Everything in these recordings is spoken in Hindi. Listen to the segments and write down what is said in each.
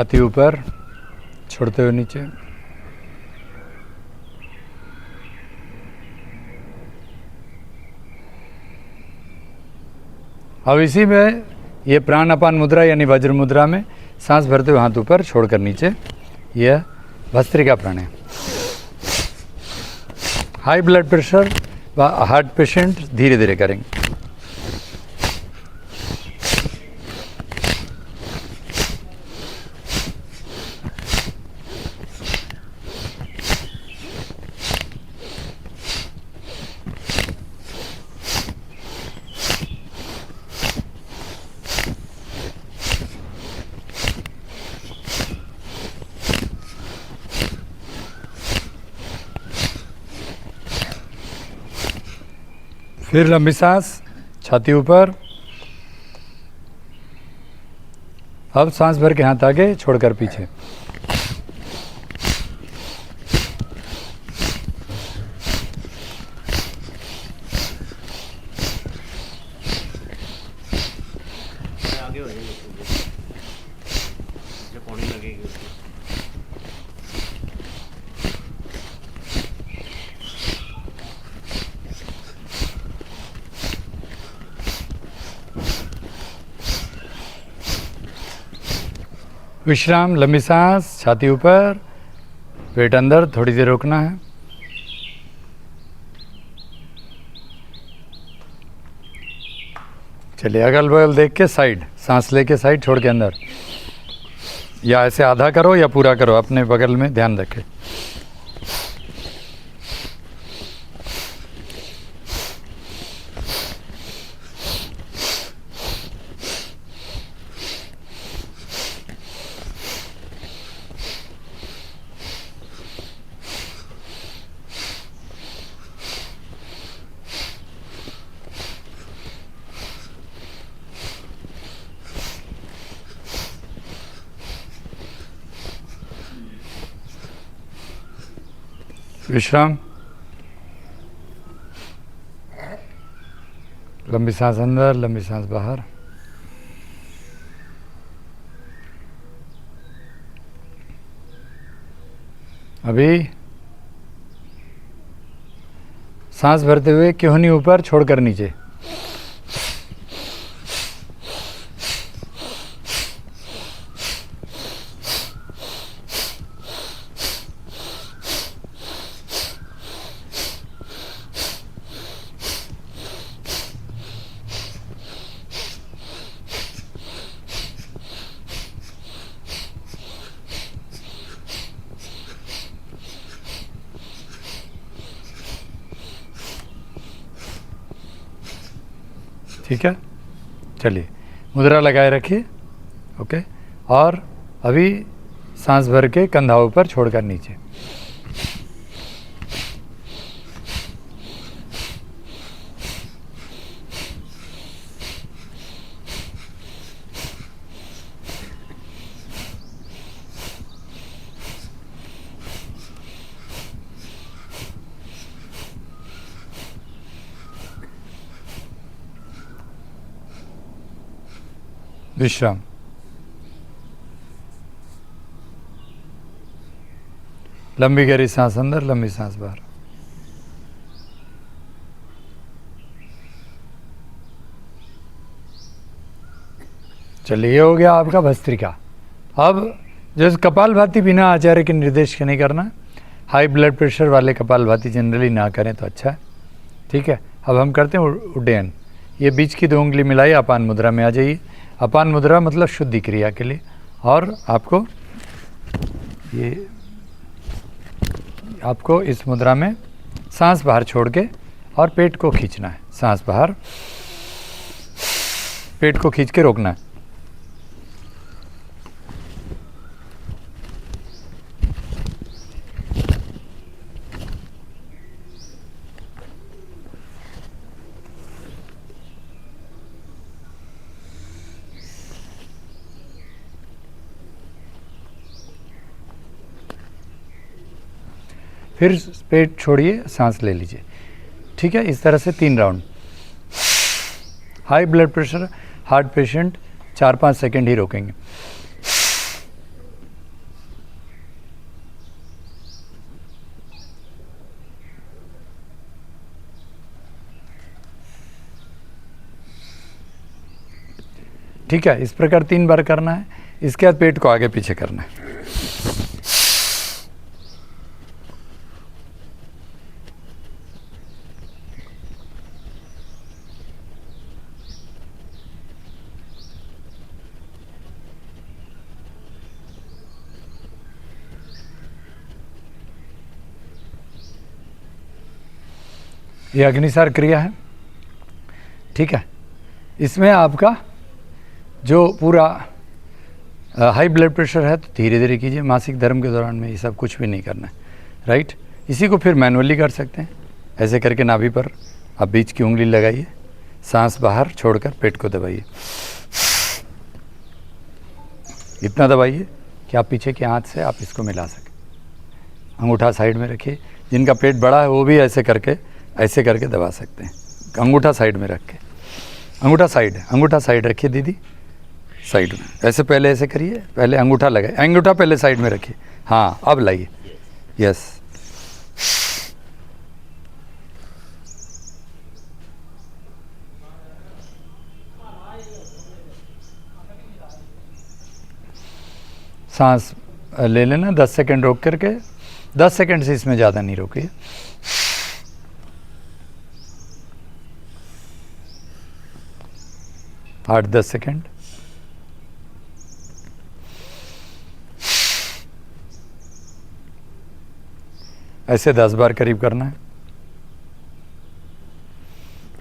छाती ऊपर, छोड़ते हुए नीचे। अब इसी में ये प्राण अपान मुद्रा यानी वज्र मुद्रा में सांस भरते हुए हाथ ऊपर छोड़कर नीचे, यह भस्त्रिका प्राणायाम। हाई ब्लड प्रेशर व हार्ट पेशेंट धीरे धीरे करेंगे। फिर लंबी सांस, छाती ऊपर। अब सांस भर के हाथ आगे, छोड़कर पीछे। आगे हो जाएगी जब पौड़ी लगेगी उसको। विश्राम, लंबी सांस, छाती ऊपर, पेट अंदर, थोड़ी देर रोकना है। चलिए अगल बगल देख के साइड, सांस लेके साइड, छोड़ के अंदर, या ऐसे आधा करो या पूरा करो, अपने बगल में ध्यान रखें। विश्राम, लंबी सांस अंदर, लंबी सांस बाहर। अभी सांस भरते हुए केहनी ऊपर, छोड़कर नीचे। ठीक है, चलिए मुद्रा लगाए रखिए। ओके, और अभी सांस भर के कंधा ऊपर, छोड़कर नीचे। विश्राम, लंबी गहरी सांस अंदर, लंबी सांस बाहर। चलिए, ये हो गया आपका भस्त्रिका। अब जैसे कपालभाति बिना आचार्य के निर्देश के नहीं करना। हाई ब्लड प्रेशर वाले कपालभाति जनरली ना करें तो अच्छा है। ठीक है, अब हम करते हैं उड्डयन। ये बीच की 2 उंगली मिलाई, अपान मुद्रा में आ जाइए। अपान मुद्रा मतलब शुद्धि क्रिया के लिए, और आपको इस मुद्रा में सांस बाहर छोड़ के और पेट को खींचना है। सांस बाहर, पेट को खींच के रोकना है। फिर पेट छोड़िए, सांस ले लीजिए। ठीक है, इस तरह से 3 round. High blood pressure, heart patient 4-5 second ही रोकेंगे। ठीक है, इस प्रकार 3 बार करना है। इसके बाद पेट को आगे पीछे करना है। ये अग्निसार क्रिया है, ठीक है। इसमें आपका जो पूरा हाई ब्लड प्रेशर है तो धीरे धीरे कीजिए। मासिक धर्म के दौरान में ये सब कुछ भी नहीं करना है, राइट। इसी को फिर मैनुअली कर सकते हैं। ऐसे करके नाभि पर आप बीच की उंगली लगाइए, सांस बाहर छोड़कर पेट को दबाइए। इतना दबाइए कि आप पीछे के हाथ से आप इसको मिला सकें। अंगूठा साइड में रखिए। जिनका पेट बड़ा है वो भी ऐसे करके दबा सकते हैं। अंगूठा साइड में रख के, अंगूठा साइड रखिए दीदी, साइड में। ऐसे पहले ऐसे करिए, पहले अंगूठा लगाइए, अंगूठा पहले साइड में रखिए। हाँ, अब लाइए, यस। सांस ले लेना 10 सेकंड रोक करके, 10 सेकंड से इसमें ज़्यादा नहीं रोकिए। आठ 10 सेकंड। ऐसे 10 बार करीब करना है,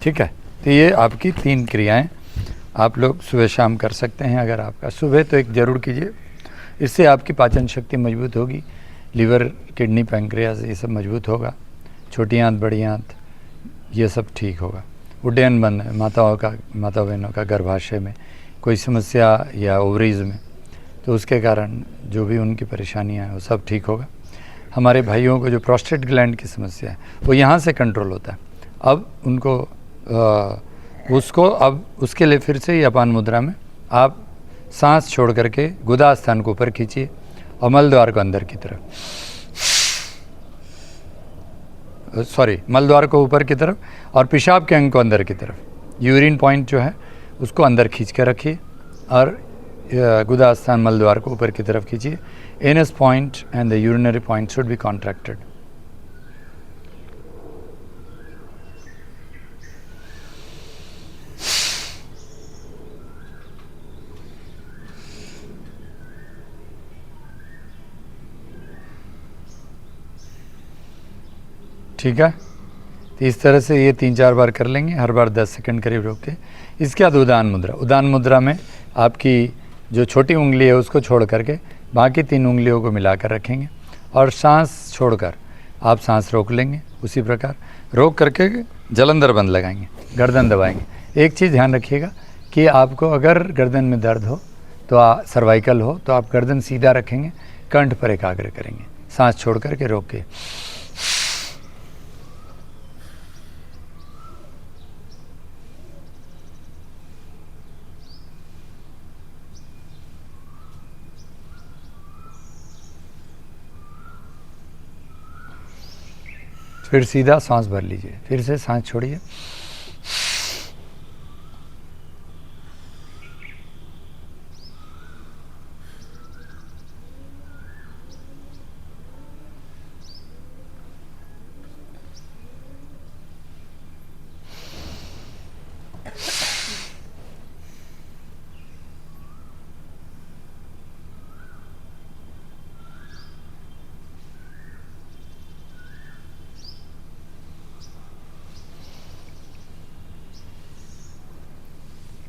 ठीक है। तो ये आपकी 3 क्रियाएं आप लोग सुबह शाम कर सकते हैं। अगर आपका सुबह तो एक ज़रूर कीजिए, इससे आपकी पाचन शक्ति मजबूत होगी, लीवर, किडनी, पैंक्रियास ये सब मजबूत होगा, छोटी आंत, बड़ी आंत ये सब ठीक होगा। उड्डयन बंद है, माता बहनों का गर्भाशय में कोई समस्या या ओवरीज में, तो उसके कारण जो भी उनकी परेशानियां हैं वो सब ठीक होगा। हमारे भाइयों को जो प्रोस्टेट ग्लैंड की समस्या है वो यहाँ से कंट्रोल होता है। अब उनको अब उसके लिए फिर से ही अपान मुद्रा में आप सांस छोड़ करके गुदा स्थान को ऊपर खींचिए और मल द्वार को अंदर की तरफ, मल द्वार को ऊपर की तरफ और पेशाब के अंग को अंदर की तरफ, यूरिन पॉइंट जो है उसको अंदर खींच के रखिए और गुदा स्थान मल द्वार को ऊपर की तरफ खींचिए। Anus point and the urinary point should be contracted. ठीक है, तो इस तरह से ये 3-4 बार कर लेंगे, हर बार 10 सेकंड करीब रोक के। इसके बाद उदान मुद्रा में आपकी जो छोटी उंगली है उसको छोड़ करके बाकी 3 उंगलियों को मिलाकर रखेंगे और सांस छोड़कर आप सांस रोक लेंगे। उसी प्रकार रोक करके जलंधर बंद लगाएंगे, गर्दन दबाएंगे। एक चीज़ ध्यान रखिएगा कि आपको अगर गर्दन में दर्द हो तो सर्वाइकल हो तो आप गर्दन सीधा रखेंगे, कंठ पर एकाग्र करेंगे, सांस छोड़ करके रोक के। फिर सीधा सांस भर लीजिए, फिर से सांस छोड़िए।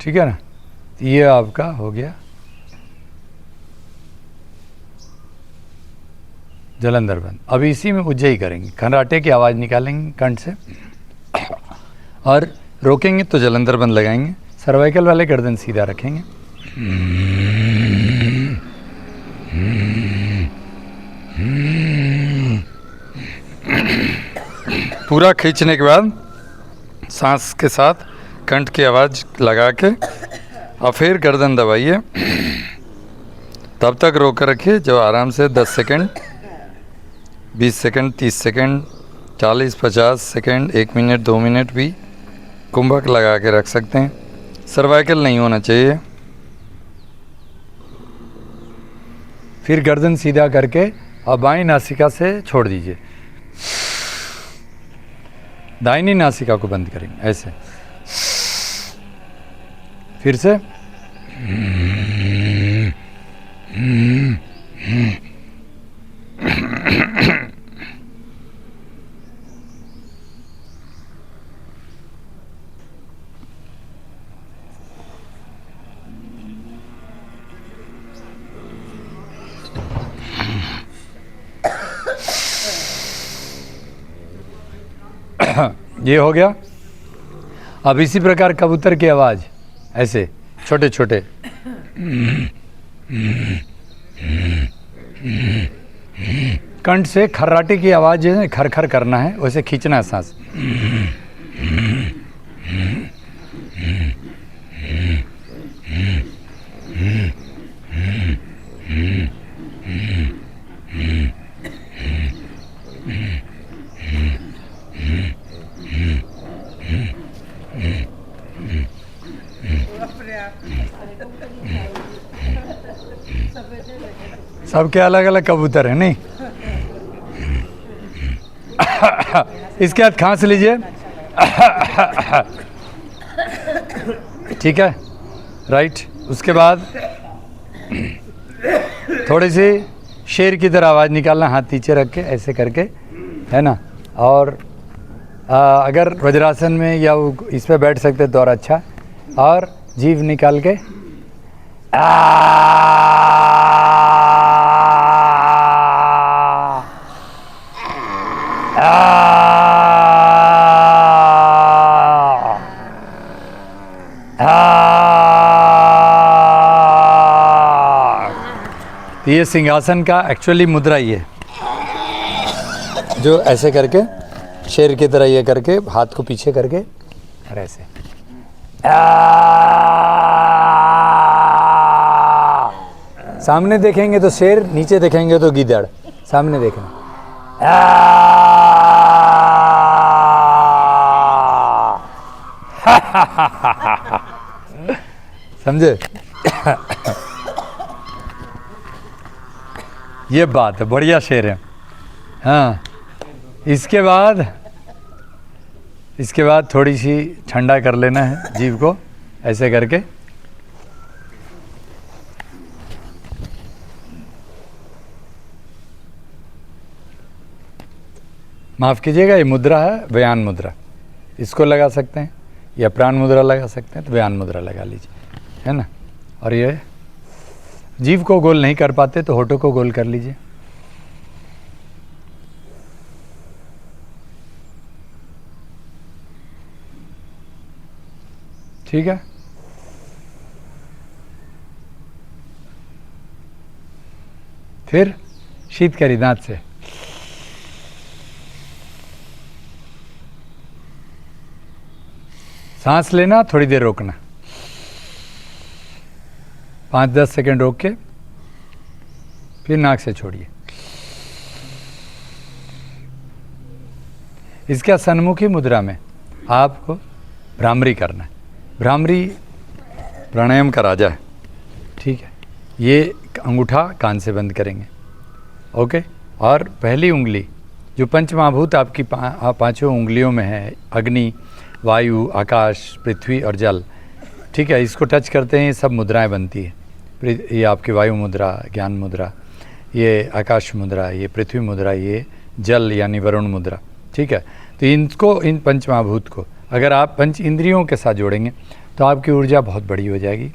ठीक है ना, ये आपका हो गया जलंधर बंद। अभी इसी में उज्जयी करेंगे, खर्राटे की आवाज़ निकालेंगे कंठ से और रोकेंगे तो जलंधर बंद लगाएंगे। सर्वाइकल वाले गर्दन सीधा रखेंगे। पूरा खींचने के बाद सांस के साथ कंठ की आवाज़ लगा के और फिर गर्दन दबाइए। तब तक रोक कर रखिए जब आराम से 10 second, 20 second, 30 second, 40, 50 second, 1 minute, 2 minute भी कुंभक लगा के रख सकते हैं। सर्वाइकल नहीं होना चाहिए। फिर गर्दन सीधा करके और बाईं नासिका से छोड़ दीजिए, दाहिनी नासिका को बंद करेंगे ऐसे। फिर से ये हो गया। अब इसी प्रकार कबूतर की आवाज़ ऐसे छोटे छोटे कंठ से खर्राटे की आवाज़ जो है खर खर करना है, वैसे खींचना है सांस। सबके अलग अलग कबूतर है नहीं। इसके बाद खांस लीजिए। ठीक है, राइट। उसके बाद थोड़ी सी शेर की तरह आवाज़ निकालना, हाथ नीचे रख के ऐसे करके, है ना। और अगर वज्रासन में या इस पे बैठ सकते तो और अच्छा। और जीभ निकाल के ये सिंहासन का एक्चुअली मुद्रा ये जो ऐसे करके शेर की तरह ये करके हाथ को पीछे करके और ऐसे सामने देखेंगे तो शेर, नीचे देखेंगे तो गीदड़। सामने देखें समझे। ये बात है, बढ़िया शेर है। हाँ, इसके बाद थोड़ी सी ठंडा कर लेना है जीभ को ऐसे करके। माफ़ कीजिएगा, ये मुद्रा है व्यान मुद्रा, इसको लगा सकते हैं या प्राण मुद्रा लगा सकते हैं, तो व्यान मुद्रा लगा लीजिए, है ना। और ये जीभ को गोल नहीं कर पाते तो होठों को गोल कर लीजिए। ठीक है। फिर शीत करी दांत से। सांस लेना, थोड़ी देर रोकना, 5-10 सेकंड रोक के फिर नाक से छोड़िए। इसके सन्मुखी मुद्रा में आपको भ्रामरी करना है। भ्रामरी प्राणायाम का राजा है, ठीक है। ये अंगूठा कान से बंद करेंगे, ओके। और पहली उंगली जो पंचमहाभूत आपकी पांचों उंगलियों में है, अग्नि, वायु, आकाश, पृथ्वी और जल, ठीक है, इसको टच करते हैं, ये सब मुद्राएं बनती है। ये आपकी वायु मुद्रा, ज्ञान मुद्रा, ये आकाश मुद्रा, ये पृथ्वी मुद्रा, ये जल यानी वरुण मुद्रा, ठीक है। तो इनको, इन पंचमहाभूत को अगर आप पंच इंद्रियों के साथ जोड़ेंगे तो आपकी ऊर्जा बहुत बड़ी हो जाएगी।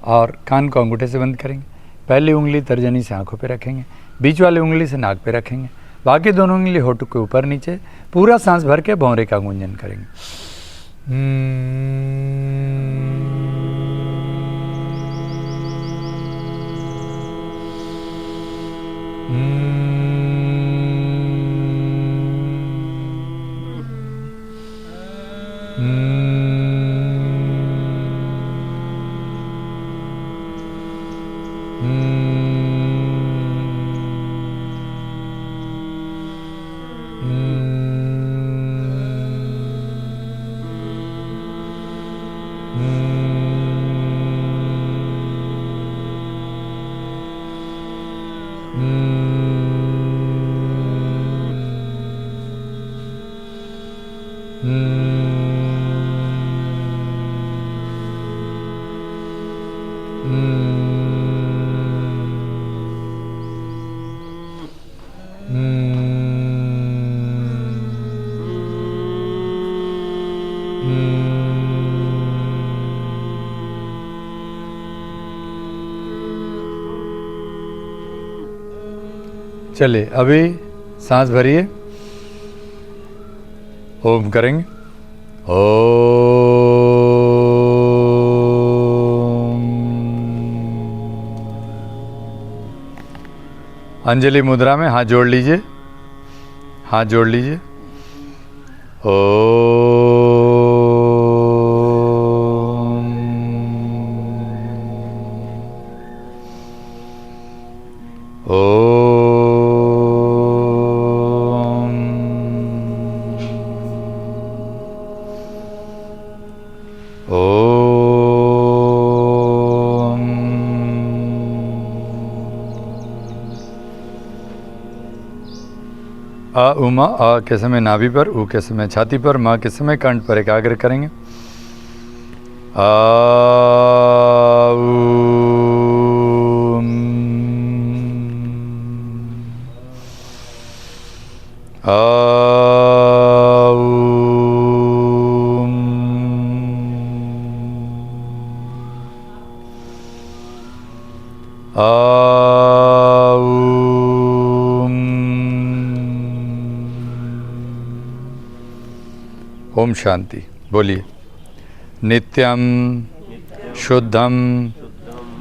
और कान को अंगूठे से बंद करेंगे, पहली उंगली तर्जनी से आंखों पे रखेंगे, बीच वाली उंगली से नाक पे रखेंगे, बाकी दोनों उंगली होठ के ऊपर नीचे, पूरा सांस भर के भौरे का गुंजन करेंगे। चलिए अभी सांस भरिए, ओम करेंगे। अंजलि मुद्रा में हाथ जोड़ लीजिए, हाथ जोड़ लीजिए। आ उमा, आ के समय नाभि पर, ऊ के समय छाती पर, माँ के समय कंठ पर एकाग्र करेंगे। आ ओम शांति। बोलिए। नित्यम शुद्धम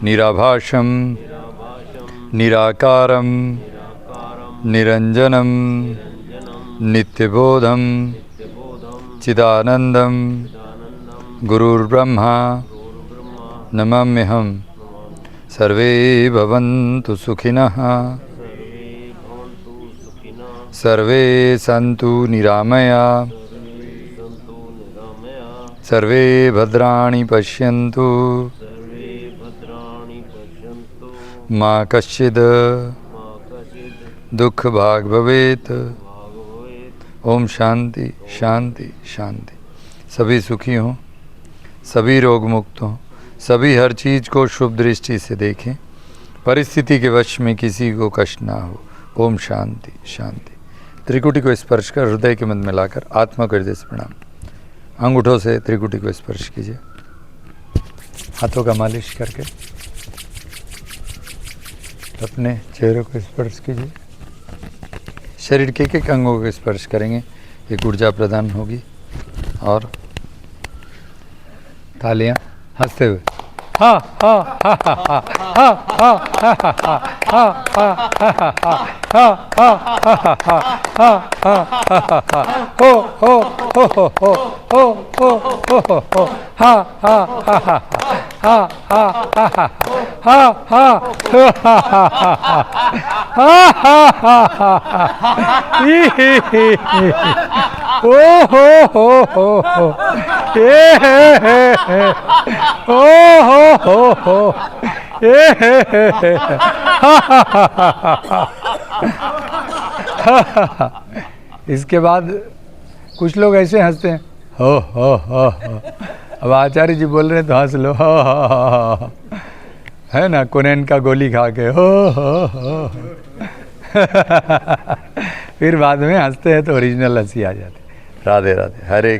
निराभाषम निराकारम निरंजनम नित्यबोधम चिदानंदम गुरुर्ब्रह्मा नमाम्यहम्। सर्वे भवन्तु सुखिनः, सर्वे सन्तु निरामया, सर्वे भद्राणि पश्यन्तु, मा कश्चिद् दुःख भाग् भवेत्। ओम शांति शांति शांति। सभी सुखी हों, सभी रोग मुक्त हों, सभी हर चीज़ को शुभ दृष्टि से देखें, परिस्थिति के वश में किसी को कष्ट ना हो। ओम शांति शांति। त्रिकुटी को स्पर्श कर हृदय के मध्य में लाकर आत्मा को हृदय से प्रणाम। अंगूठों से त्रिकुटी को स्पर्श कीजिए, हाथों का मालिश करके अपने चेहरे को स्पर्श कीजिए। शरीर के एक अंगों को स्पर्श करेंगे, एक ऊर्जा प्रदान होगी। और तालियां हंसते हुए हा हा हा हा हा हा हा हा हा हो हो हो हो हो हो हो हो हो हो हा हा हा हा हा हा हा हा हा हा ओ हो हो ए ओ हो ए इसके बाद कुछ लोग ऐसे हंसते हैं, हो। अब आचार्य जी बोल रहे हैं तो हंस लो, हो है ना, कोनेन का गोली खा के हो फिर बाद में हंसते हैं तो ओरिजिनल हंसी आ जाती। राधे राधे। हरे